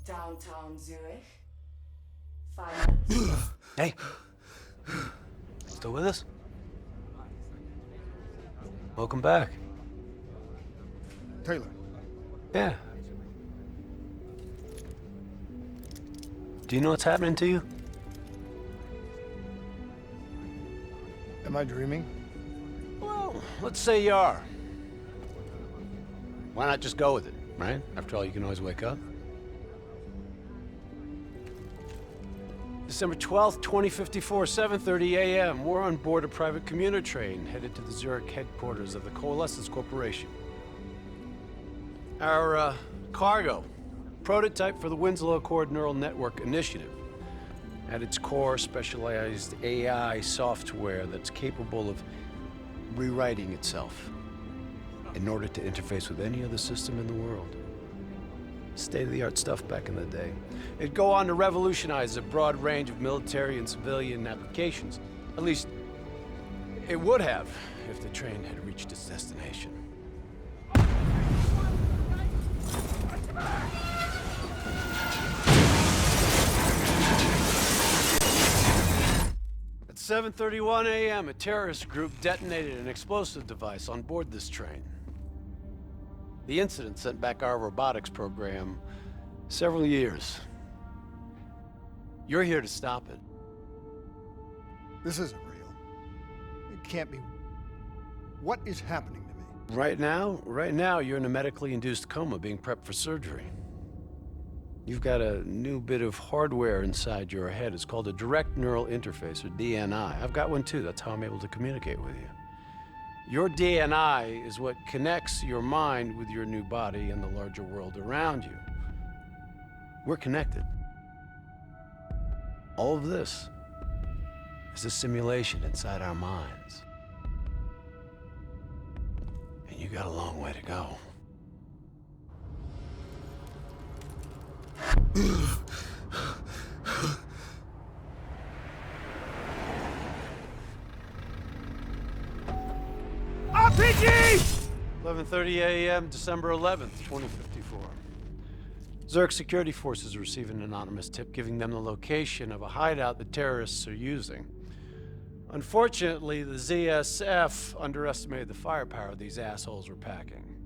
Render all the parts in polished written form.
Downtown Zurich. 5 minutes. Hey. Still with us? Welcome back. Taylor. Yeah. Do you know what's happening to you? Am I dreaming? Well, let's say you are. Why not just go with it, right? After all, you can always wake up. December 12th, 2054, 7:30 a.m. We're on board a private commuter train headed to the Zurich headquarters of the Coalescence Corporation. Our cargo, prototype for the Winslow Accord Neural Network Initiative. At its core, specialized AI software that's capable of rewriting itself in order to interface with any other system in the world. State-of-the-art stuff back in the day. It'd go on to revolutionize a broad range of military and civilian applications. At least, it would have if the train had reached its destination. At 7:31 a.m., a terrorist group detonated an explosive device on board this train. The incident sent back our robotics program several years. You're here to stop it. This isn't real. It can't be. What is happening to me? Right now, you're in a medically induced coma being prepped for surgery. You've got a new bit of hardware inside your head. It's called a direct neural interface, or DNI. I've got one too. That's how I'm able to communicate with you. Your DNI is what connects your mind with your new body and the larger world around you. We're connected. All of this is a simulation inside our minds. And you got a long way to go. RPG! 11:30 a.m., December 11th, 2054. Zurich security forces receive an anonymous tip giving them the location of a hideout the terrorists are using. Unfortunately, the ZSF underestimated the firepower these assholes were packing.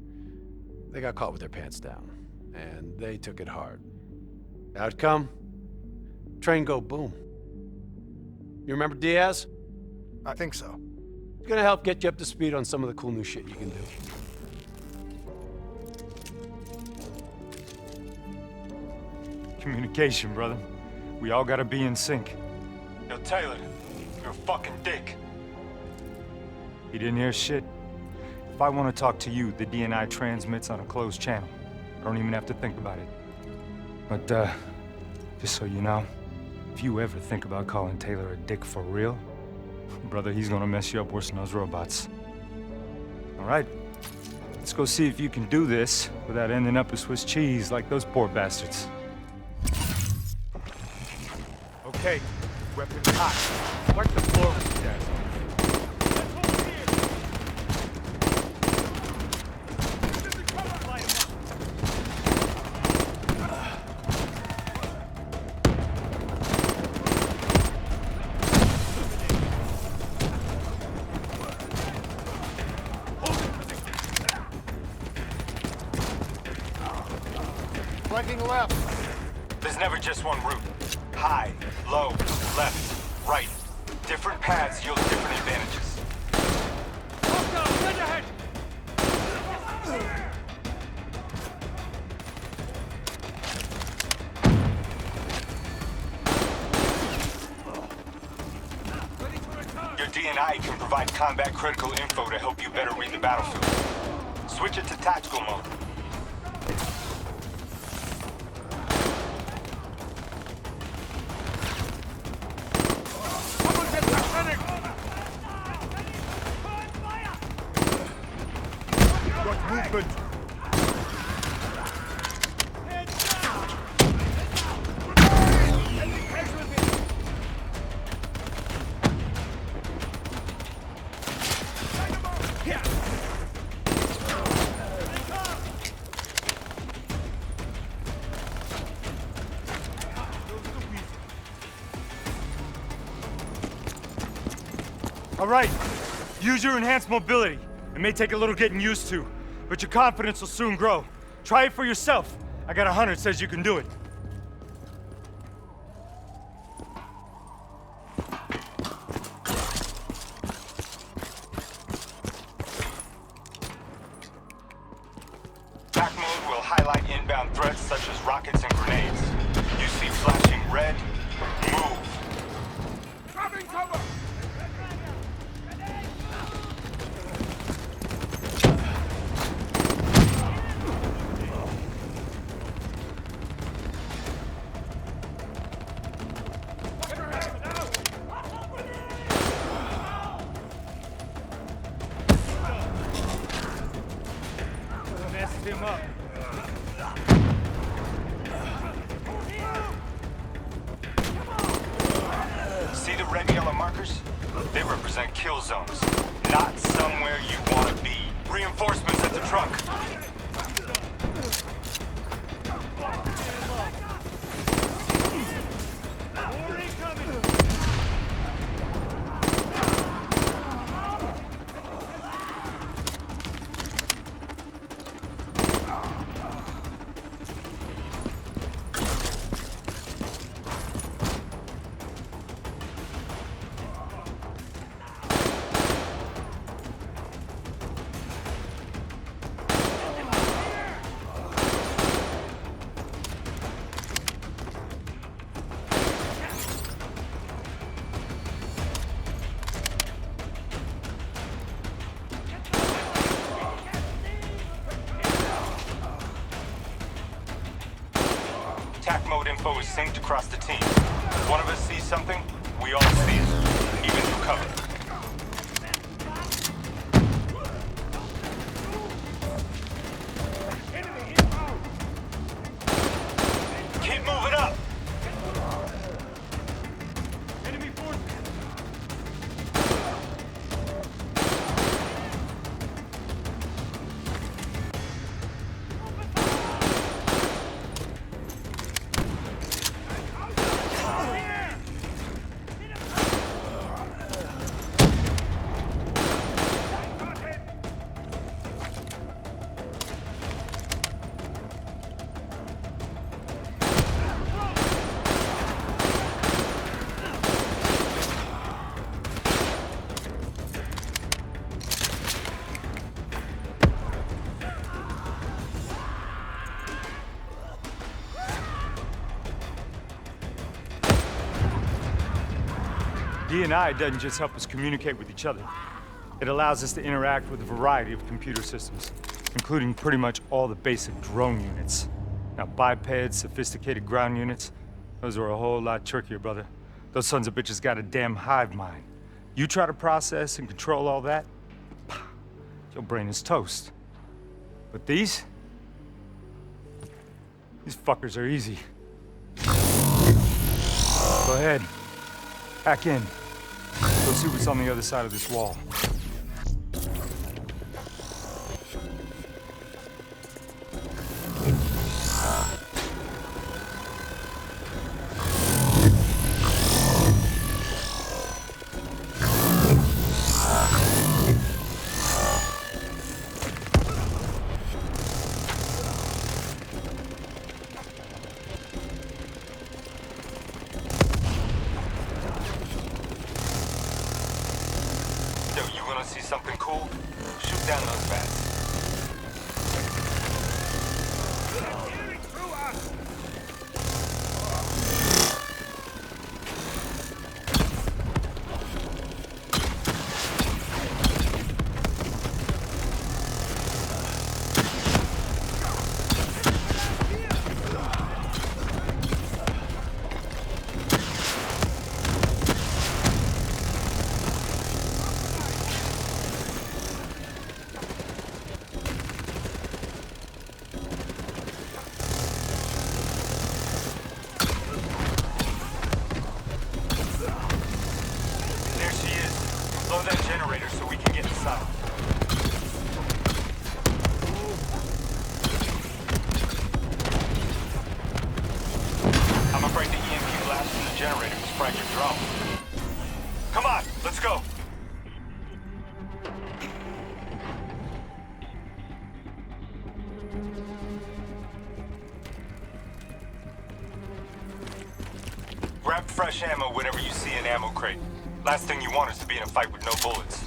They got caught with their pants down, and they took it hard. Outcome? Train go boom. You remember Diaz? I think so. It's gonna help get you up to speed on some of the cool new shit you can do. Communication, brother. We all gotta be in sync. Yo, Taylor, you're a fucking dick. You didn't hear shit? If I want to talk to you, the DNI transmits on a closed channel. I don't even have to think about it. But, just so you know, if you ever think about calling Taylor a dick for real, brother, he's gonna mess you up worse than those robots. All right, let's go see if you can do this without ending up with Swiss cheese like those poor bastards. Okay, weapons hot. Wipe the floor with you guys. Flanking left. There's never just one route. High, low, left, right. Different paths yield different advantages. Ahead. Your DNI can provide combat critical info to help you better read the battlefield. Switch it to tactical mode. Movement. All right, use your enhanced mobility. It may take a little getting used to, but your confidence will soon grow. Try it for yourself. I got a hunter that says you can do it. Attack mode will highlight inbound threats such as rockets and grenades. You see flashing red, move. Dropping cover! Messed him up. See the red yellow markers? They represent kill zones, not somewhere you want to be. Reinforcements at the truck. Attack mode info is synced across the team. If one of us sees something, we all see it, even through cover. Keep moving up! Enemy forces! D&I doesn't just help us communicate with each other. It allows us to interact with a variety of computer systems, including pretty much all the basic drone units. Now, bipeds, sophisticated ground units, those are a whole lot trickier, brother. Those sons of bitches got a damn hive mind. You try to process and control all that, your brain is toast. But these fuckers are easy. Go ahead. Hack in. Go see what's on the other side of this wall. Yo, you wanna see something cool? Shoot down those bats. There she is. Blow that generator so we can get inside. I'm afraid the EMP blast from the generator was fractured drone. Come on, let's go. Grab fresh ammo whenever you see an ammo crate. Last thing you want is to be in a fight with no bullets.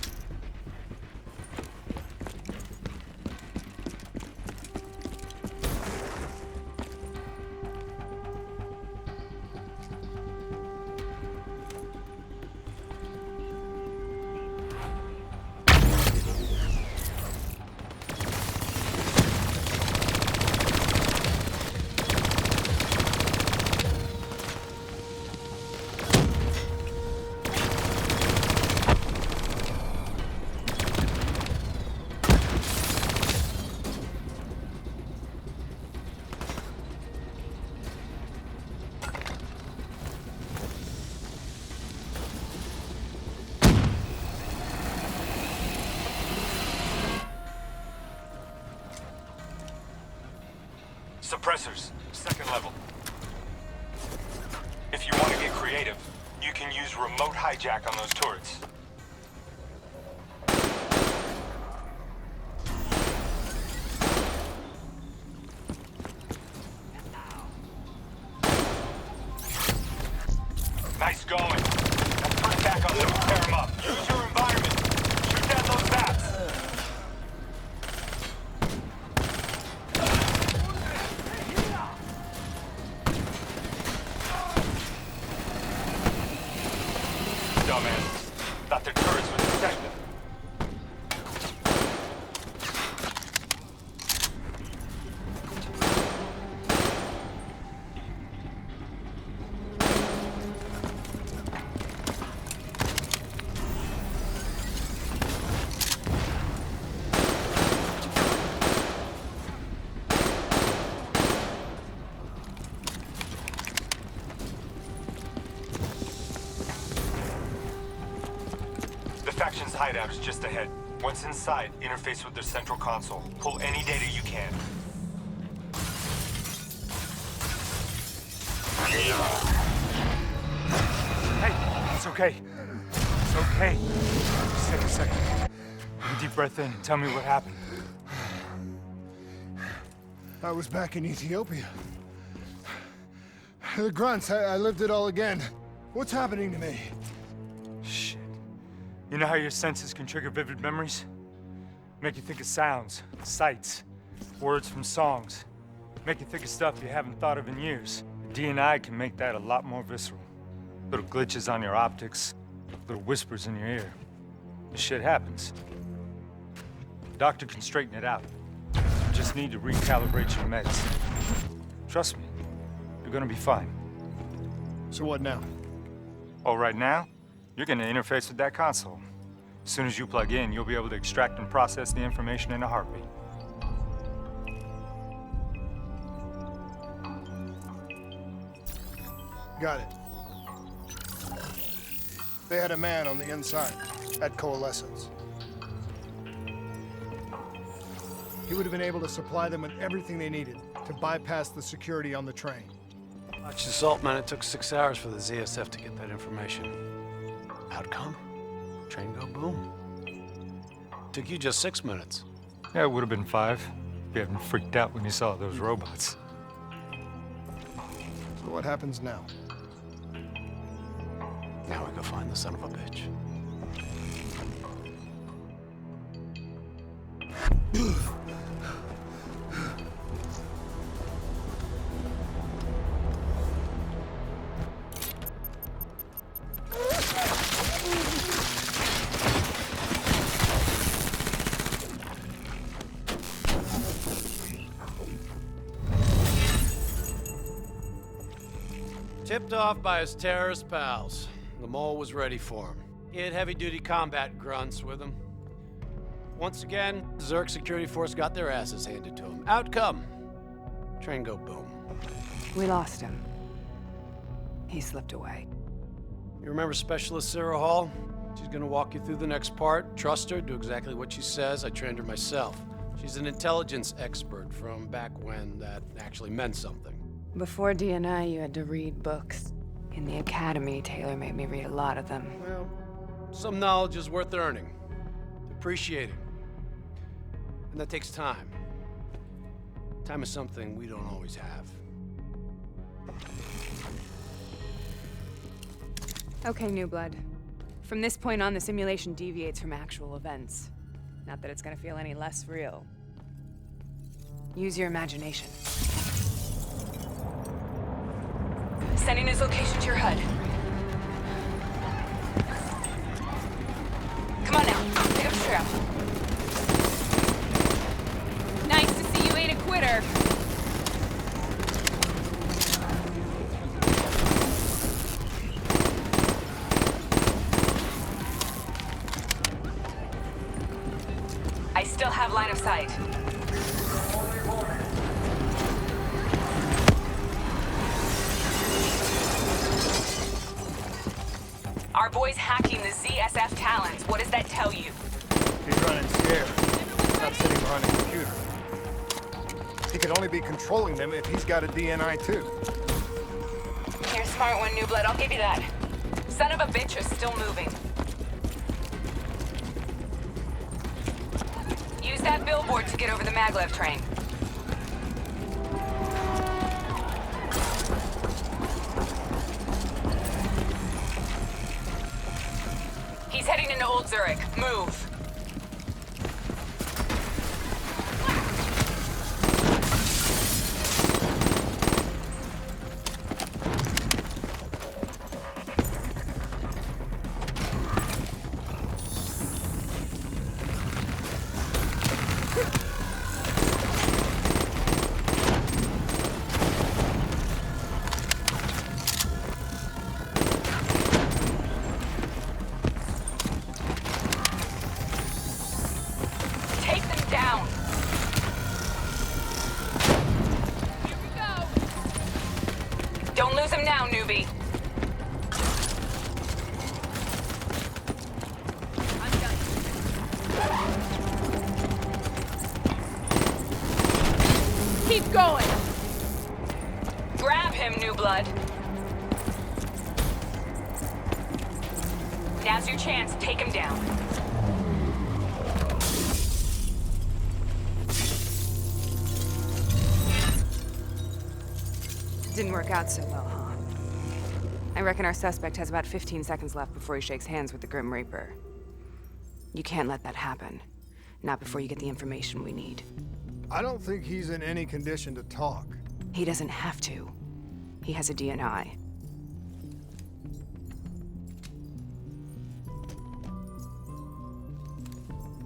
Suppressors, second level. If you want to get creative, you can use remote hijack on those turrets. Nice going. Now put back on them, tear them up. Use your environment. Shoot down those bats. Dumbass. Thought their turrets would protect them. The faction's hideout is just ahead. Once inside, interface with their central console. Pull any data you can. Hey, it's okay. It's okay. Just take a second. Take a deep breath in and tell me what happened. I was back in Ethiopia. The grunts, I lived it all again. What's happening to me? Shit. You know how your senses can trigger vivid memories? Make you think of sounds, sights, words from songs. Make you think of stuff you haven't thought of in years. D&I can make that a lot more visceral. Little glitches on your optics, little whispers in your ear. This shit happens. Doctor can straighten it out. You just need to recalibrate your meds. Trust me, you're gonna be fine. So what now? Oh, right now, you're gonna interface with that console. As soon as you plug in, you'll be able to extract and process the information in a heartbeat. Got it. They had a man on the inside at Coalescence. He would have been able to supply them with everything they needed to bypass the security on the train. Watch the salt, man. It took 6 hours for the ZSF to get that information. Outcome? Train go boom. Took you just 6 minutes. Yeah, it would have been 5 if you hadn't freaked out when you saw those robots. So what happens now? Now we go find the son of a bitch. Tipped off by his terrorist pals. The mole was ready for him. He had heavy-duty combat grunts with him. Once again, Zerk security force got their asses handed to him. Outcome. Train go boom. We lost him. He slipped away. You remember Specialist Sarah Hall? She's gonna walk you through the next part. Trust her, do exactly what she says. I trained her myself. She's an intelligence expert from back when that actually meant something. Before D&I, you had to read books. In the academy, Taylor made me read a lot of them. Well, some knowledge is worth earning, appreciating, and that takes time. Time is something we don't always have. Okay, New Blood. From this point on, the simulation deviates from actual events. Not that it's gonna feel any less real. Use your imagination. Sending his location to your HUD. Come on now, pick up the trail. Nice to see you ain't a quitter. I still have line of sight. Our boy's hacking the ZSF talents. What does that tell you? He's running scared. Not sitting behind a computer. He could only be controlling them if he's got a DNI too. You're a smart one, New Blood. I'll give you that. Son of a bitch is still moving. Use that billboard to get over the maglev train. He's heading into Old Zurich. Move. Take them down. Here we go. Don't lose him now, newbie. I'm done. Keep going. Grab him, New Blood. Now's your chance. Take him down. Didn't work out so well, huh? I reckon our suspect has about 15 seconds left before he shakes hands with the Grim Reaper. You can't let that happen. Not before you get the information we need. I don't think he's in any condition to talk. He doesn't have to. He has a DNI.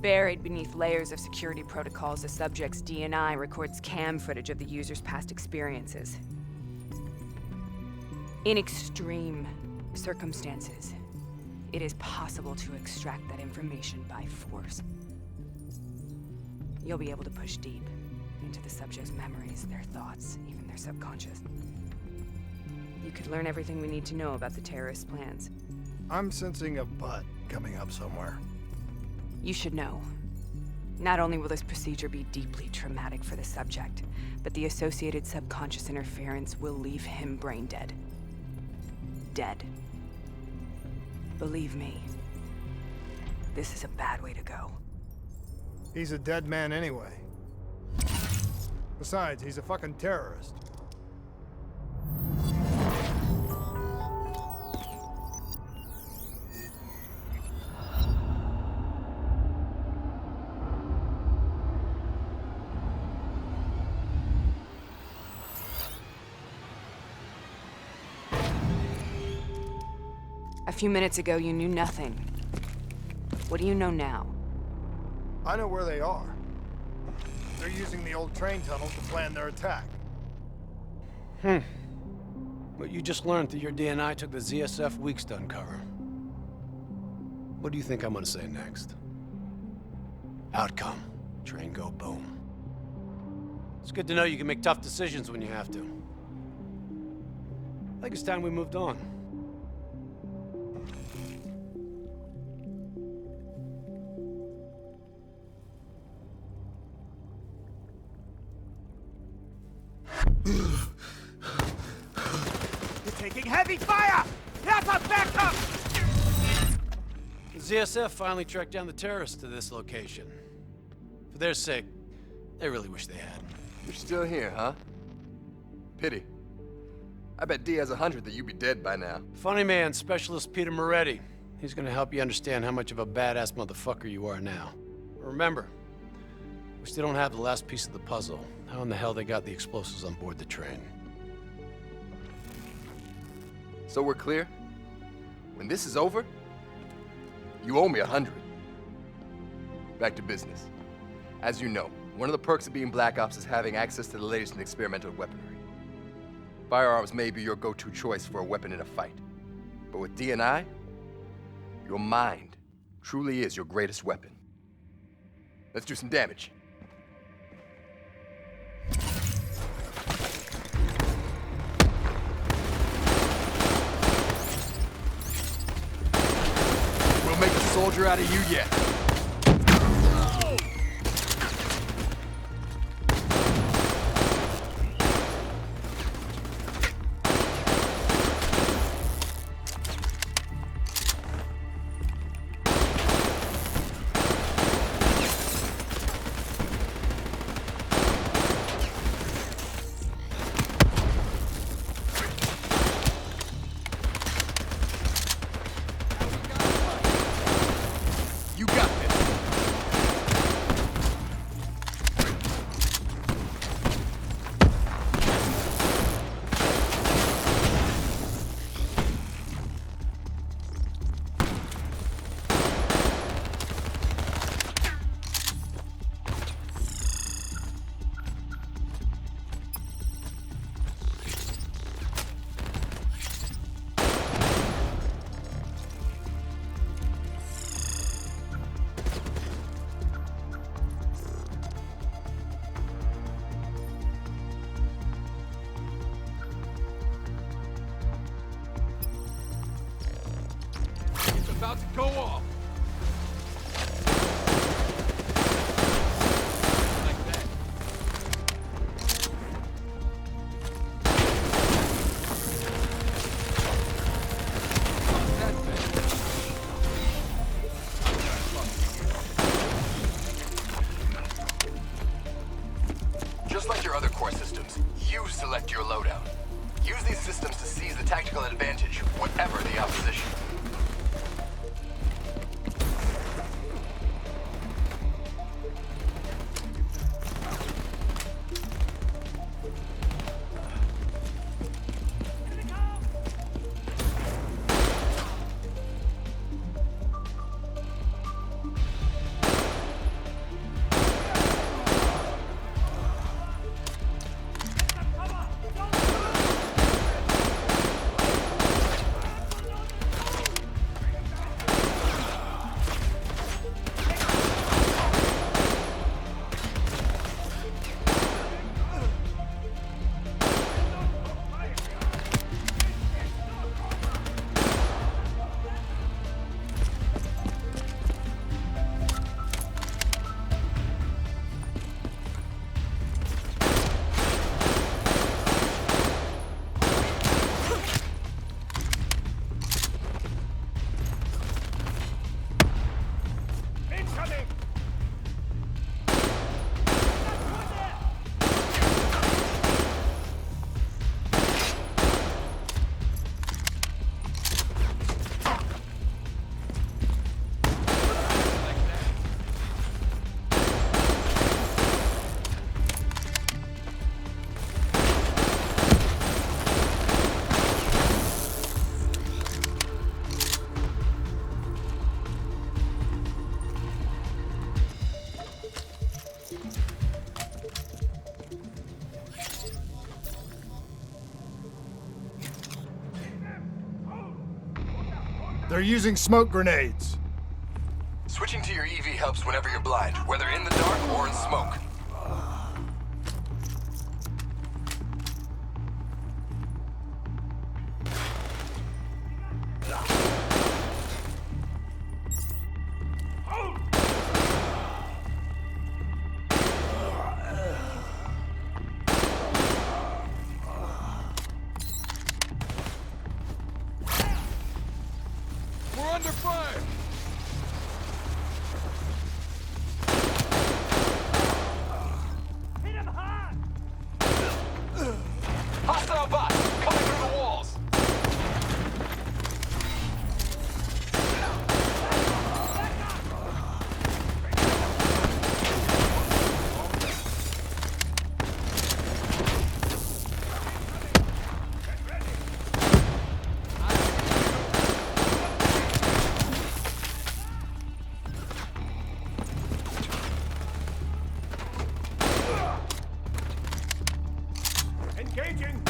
Buried beneath layers of security protocols, the subject's DNI records cam footage of the user's past experiences. In extreme circumstances, it is possible to extract that information by force. You'll be able to push deep into the subject's memories, their thoughts, even their subconscious. You could learn everything we need to know about the terrorist plans. I'm sensing a butt coming up somewhere. You should know. Not only will this procedure be deeply traumatic for the subject, but the associated subconscious interference will leave him brain dead. Dead. Believe me, this is a bad way to go. He's a dead man anyway. Besides, he's a fucking terrorist. A few minutes ago, you knew nothing. What do you know now? I know where they are. They're using the old train tunnel to plan their attack. What you just learned that your DNI took the ZSF weeks to uncover. What do you think I'm gonna say next? Outcome. Train go boom. It's good to know you can make tough decisions when you have to. I think it's time we moved on. Taking heavy fire! That's a backup! The ZSF finally tracked down the terrorists to this location. For their sake, they really wish they had. You're still here, huh? Pity. I bet D has 100 that you'd be dead by now. Funny man, Specialist Peter Moretti. He's gonna help you understand how much of a badass motherfucker you are now. Remember, we still don't have the last piece of the puzzle. How in the hell they got the explosives on board the train? So we're clear? When this is over, you owe me 100. Back to business. As you know, one of the perks of being Black Ops is having access to the latest in experimental weaponry. Firearms may be your go-to choice for a weapon in a fight. But with D&I, your mind truly is your greatest weapon. Let's do some damage. We'll make a soldier out of you yet. You got this. It's about to go off. Like that. That's better. Just like your other core systems, you select your loadout. Use these systems to seize the tactical advantage, whatever the opposition. They're using smoke grenades. Switching to your EV helps whenever you're blind, whether in the dark or in smoke. We're under fire! Engaging!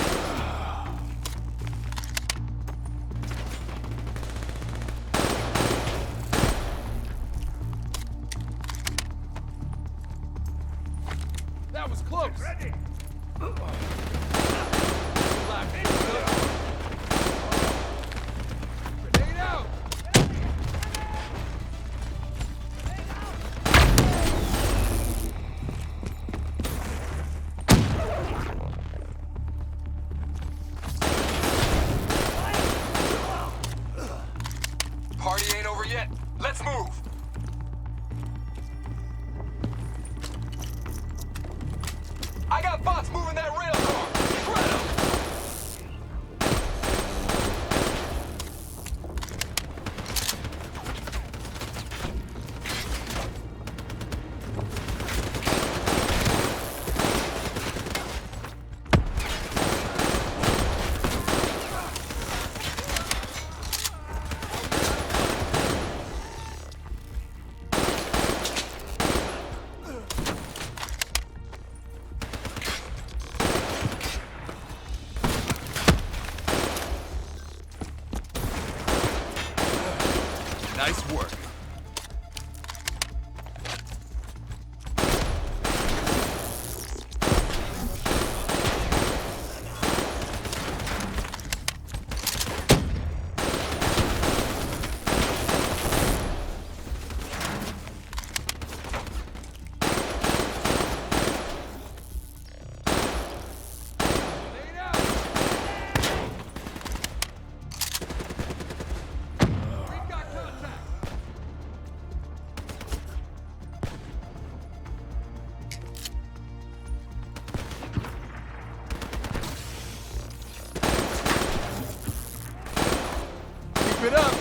That was close. Ready! Grenade out. Party ain't over yet. Let's move. I got bots moving that rail car. Shred 'em. Nice work. Keep it up.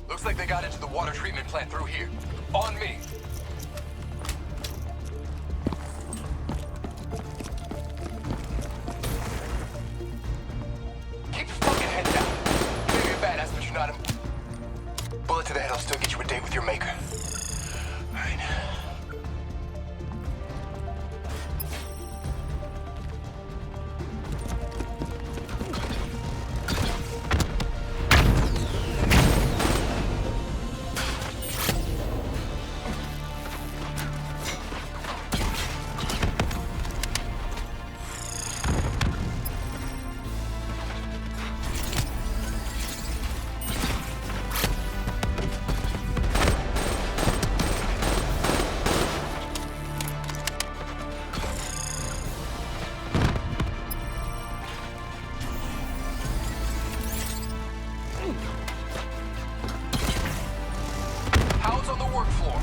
Looks like they got into the water treatment plant through here. On me. Keep your fucking head down. You may be a badass, but you're not a... Bullet to the head will still get you a date with your maker. All right. How's on the work floor?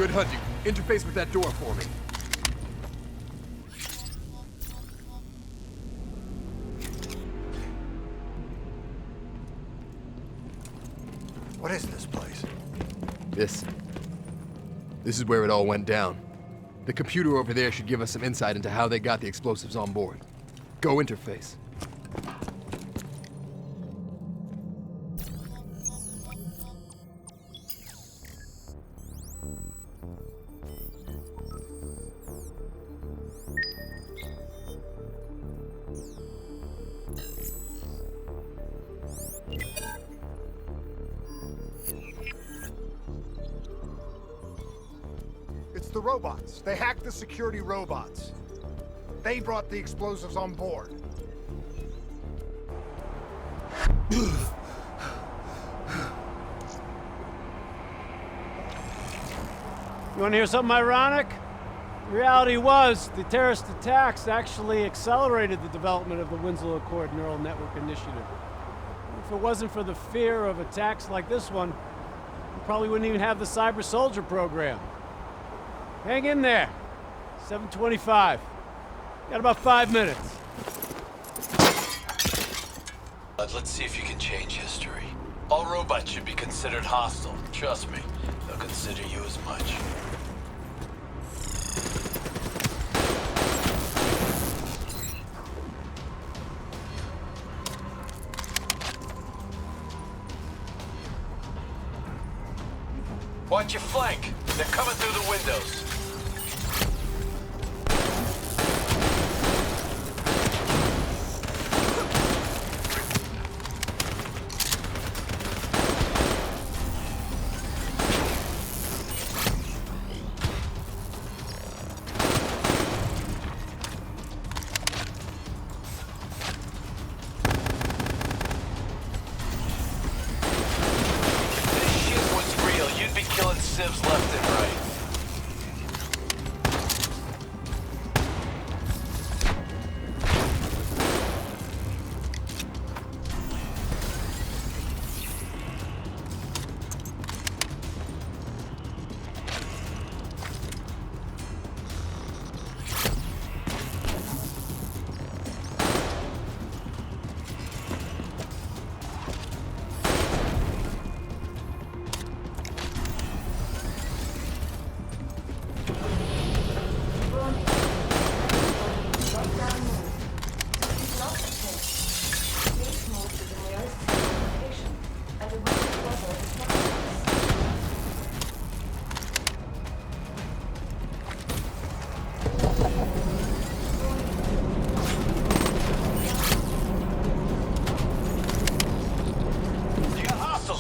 Good hunting. Interface with that door for me. What is this place? This is where it all went down. The computer over there should give us some insight into how they got the explosives on board. Go interface. It's the robots. They hacked the security robots. They brought the explosives on board. You want to hear something ironic? The reality was, the terrorist attacks actually accelerated the development of the Winslow Accord Neural Network Initiative. If it wasn't for the fear of attacks like this one, we probably wouldn't even have the Cyber Soldier program. Hang in there. 7:25. Got about 5 minutes. Let's see if you can change history. All robots should be considered hostile. Trust me, they'll consider you as much. Watch your flank. They're coming through the windows. Killing civs left and right.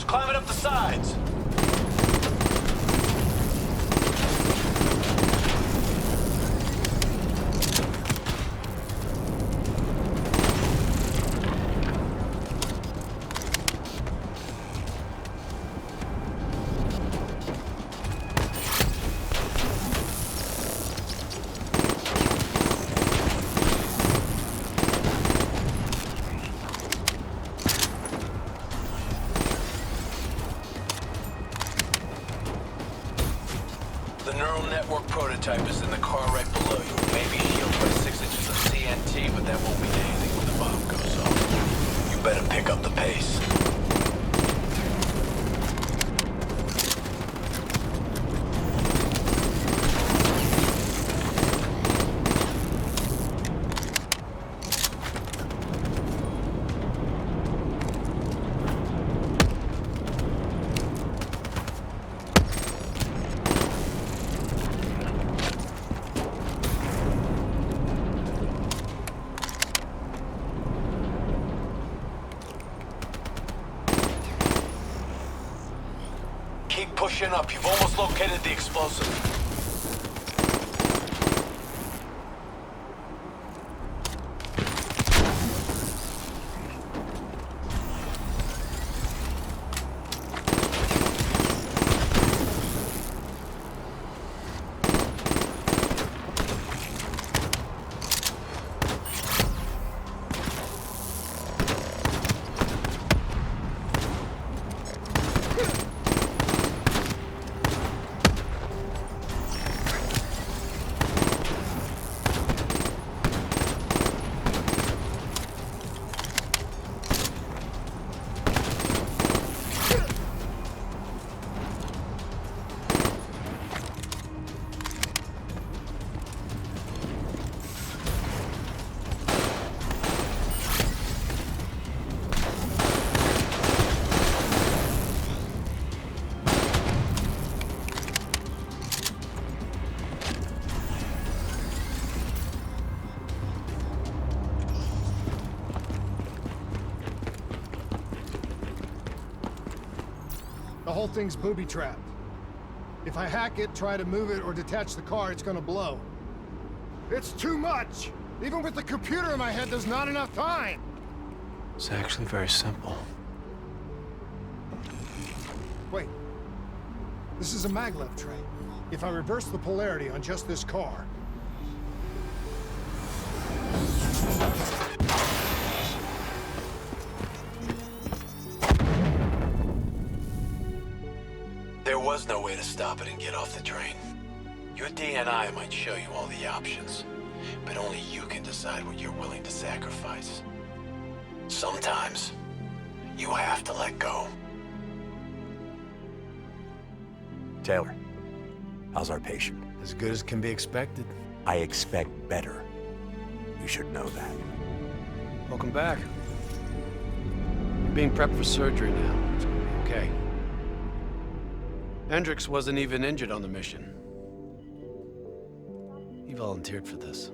Climbing up the sides. The neural network prototype is in the car right below you. Maybe shielded by 6 inches of CNT, but that won't mean anything when the bomb goes off. You better pick up the pace. Keep pushing up. You've almost located the explosive. whole thing's booby-trapped. If I hack it, try to move it, or detach the car, it's gonna blow. It's too much! Even with the computer in my head, there's not enough time! It's actually very simple. Wait. This is a maglev tray. If I reverse the polarity on just this car... There was no way to stop it and get off the train. Your DNI might show you all the options, but only you can decide what you're willing to sacrifice. Sometimes, you have to let go. Taylor, how's our patient? As good as can be expected. I expect better. You should know that. Welcome back. You're being prepped for surgery now. It's gonna be okay. Hendricks wasn't even injured on the mission. He volunteered for this.